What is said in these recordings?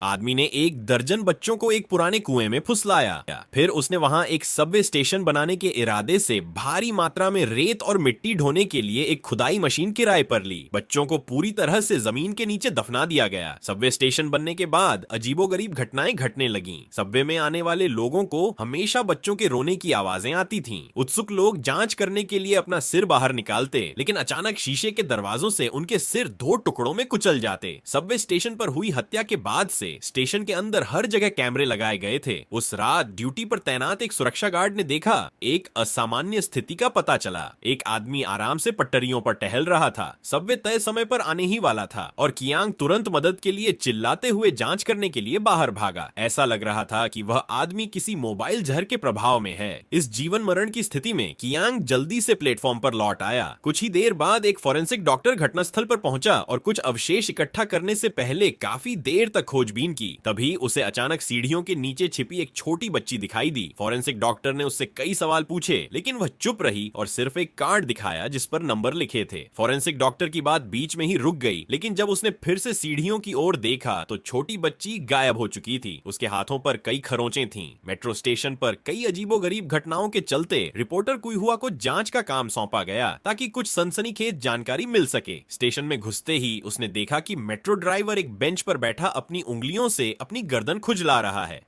आदमी ने एक दर्जन बच्चों को एक पुराने कुएं में फुसलाया। फिर उसने वहां एक सबवे स्टेशन बनाने के इरादे से भारी मात्रा में रेत और मिट्टी ढोने के लिए एक खुदाई मशीन किराए पर ली। बच्चों को पूरी तरह से जमीन के नीचे दफना दिया गया। सबवे स्टेशन बनने के बाद अजीबोगरीब घटनाएं घटने लगीं। सबवे में आने वाले लोगों को हमेशा बच्चों के रोने की आवाजें आती थीं। उत्सुक लोग जांच करने के लिए अपना सिर बाहर निकालते, लेकिन अचानक शीशे के दरवाजों से उनके सिर दो टुकड़ों में कुचल जाते। सबवे स्टेशन पर हुई हत्या के बाद से स्टेशन के अंदर हर जगह कैमरे लगाए गए थे। उस रात ड्यूटी पर तैनात एक सुरक्षा गार्ड ने देखा, एक असामान्य स्थिति का पता चला। एक आदमी आराम से पटरियों पर टहल रहा था। सबवे तय समय पर आने ही वाला था और कियांग तुरंत मदद के लिए चिल्लाते हुए जांच करने के लिए बाहर भागा। ऐसा लग रहा था कि वह आदमी किसी मोबाइल जहर के प्रभाव में है। इस जीवन मरण की स्थिति में कियांग जल्दी से प्लेटफॉर्म पर लौट आया। कुछ ही देर बाद एक फॉरेंसिक डॉक्टर घटनास्थल पर पहुंचा और कुछ अवशेष इकट्ठा करने से पहले काफी देर तक खोजबीन की। तभी उसे अचानक सीढ़ियों के नीचे छिपी एक छोटी बच्ची दिखाई दी। फॉरेंसिक डॉक्टर ने उससे कई सवाल पूछे, लेकिन वह चुप रही और सिर्फ एक कार्ड दिखाया जिस पर नंबर लिखे थे। फॉरेंसिक डॉक्टर की बात बीच में ही रुक गई, लेकिन जब उसने फिर से सीढ़ियों की ओर देखा तो छोटी बच्ची गायब हो चुकी थी। उसके हाथों पर कई खरोंचें थीं। मेट्रो स्टेशन पर कई अजीबोगरीब घटनाओं के चलते रिपोर्टर कुइहुआ को जांच का काम सौंपा गया ताकि कुछ सनसनीखेज जानकारी मिल सके। स्टेशन में घुसते ही उसने देखा कि मेट्रो ड्राइवर एक बेंच पर बैठा अपनी उंगलियों से अपनी गर्दन खुजला रहा है।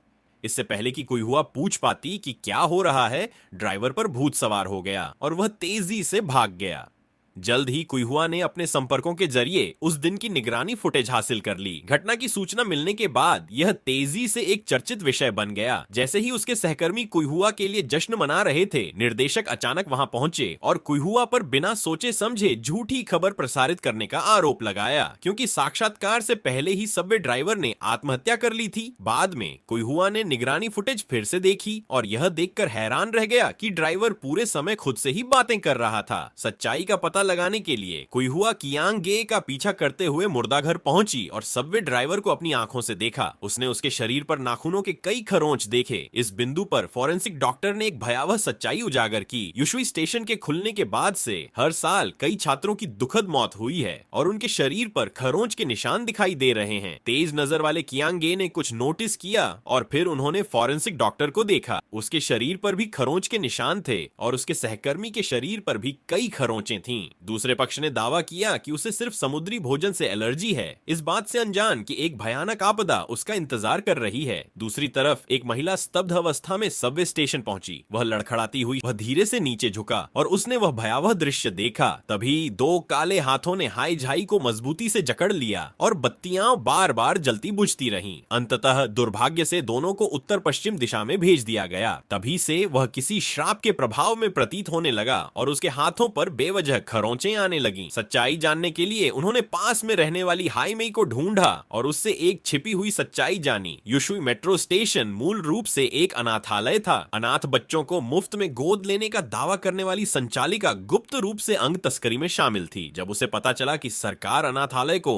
इससे पहले कि कुइहुआ पूछ पाती कि क्या हो रहा है, ड्राइवर पर भूत सवार हो गया और वह तेजी से भाग गया। जल्द ही कुइहुआ ने अपने संपर्कों के जरिए उस दिन की निगरानी फुटेज हासिल कर ली। घटना की सूचना मिलने के बाद यह तेजी से एक चर्चित विषय बन गया। जैसे ही उसके सहकर्मी कुइहुआ के लिए जश्न मना रहे थे, निर्देशक अचानक वहां पहुंचे और कुइहुआ पर बिना सोचे समझे झूठी खबर प्रसारित करने का आरोप लगाया, क्योंकि साक्षात्कार से पहले ही सबवे ड्राइवर ने आत्महत्या कर ली थी। बाद में कुइहुआ ने निगरानी फुटेज फिर से देखी और यह देखकर हैरान रह गया कि ड्राइवर पूरे समय खुद से ही बातें कर रहा था। सच्चाई का पता लगाने के लिए कुइहुआ कियांग गे का पीछा करते हुए मुर्दाघर पहुंची और सबवे ड्राइवर को अपनी आंखों से देखा। उसने उसके शरीर पर नाखूनों के कई खरोंच देखे। इस बिंदु पर फॉरेंसिक डॉक्टर ने एक भयावह सच्चाई उजागर की। युशुई स्टेशन के खुलने के बाद से हर साल कई छात्रों की दुखद मौत हुई है और उनके शरीर पर खरोंच के निशान दिखाई दे रहे हैं। तेज नजर वाले कियांग गे ने कुछ नोटिस किया और फिर उन्होंने फॉरेंसिक डॉक्टर को देखा। उसके शरीर पर भी खरोंच के निशान थे और उसके सहकर्मी के शरीर पर भी कई खरोंचें थीं। दूसरे पक्ष ने दावा किया कि उसे सिर्फ समुद्री भोजन से एलर्जी है, इस बात से अनजान कि एक भयानक आपदा उसका इंतजार कर रही है। दूसरी तरफ एक महिला स्तब्ध अवस्था में सबवे स्टेशन पहुंची। वह लड़खड़ाती हुई वह धीरे से नीचे झुका और उसने वह भयावह दृश्य देखा। तभी दो काले हाथों ने हाई झाई को मजबूती से जकड़ लिया और बत्तियां बार बार जलती बुझती रहीं। अंततः दुर्भाग्य से दोनों को उत्तर पश्चिम दिशा में भेज दिया गया। तभी से वह किसी श्राप के प्रभाव में प्रतीत होने लगा और उसके हाथों पर बेवजह खरोंचें आने लगी। सच्चाई जानने के लिए उन्होंने पास में रहने वाली हाई मेई को ढूंढा और उससे एक छिपी हुई सच्चाई जानी। युशुई मेट्रो स्टेशन मूल रूप से एक अनाथालय था। अनाथ बच्चों को मुफ्त में गोद लेने का दावा करने वाली संचालिका गुप्त रूप से अंग तस्करी में शामिल थी। जब उसे पता चला कि सरकार अनाथालय को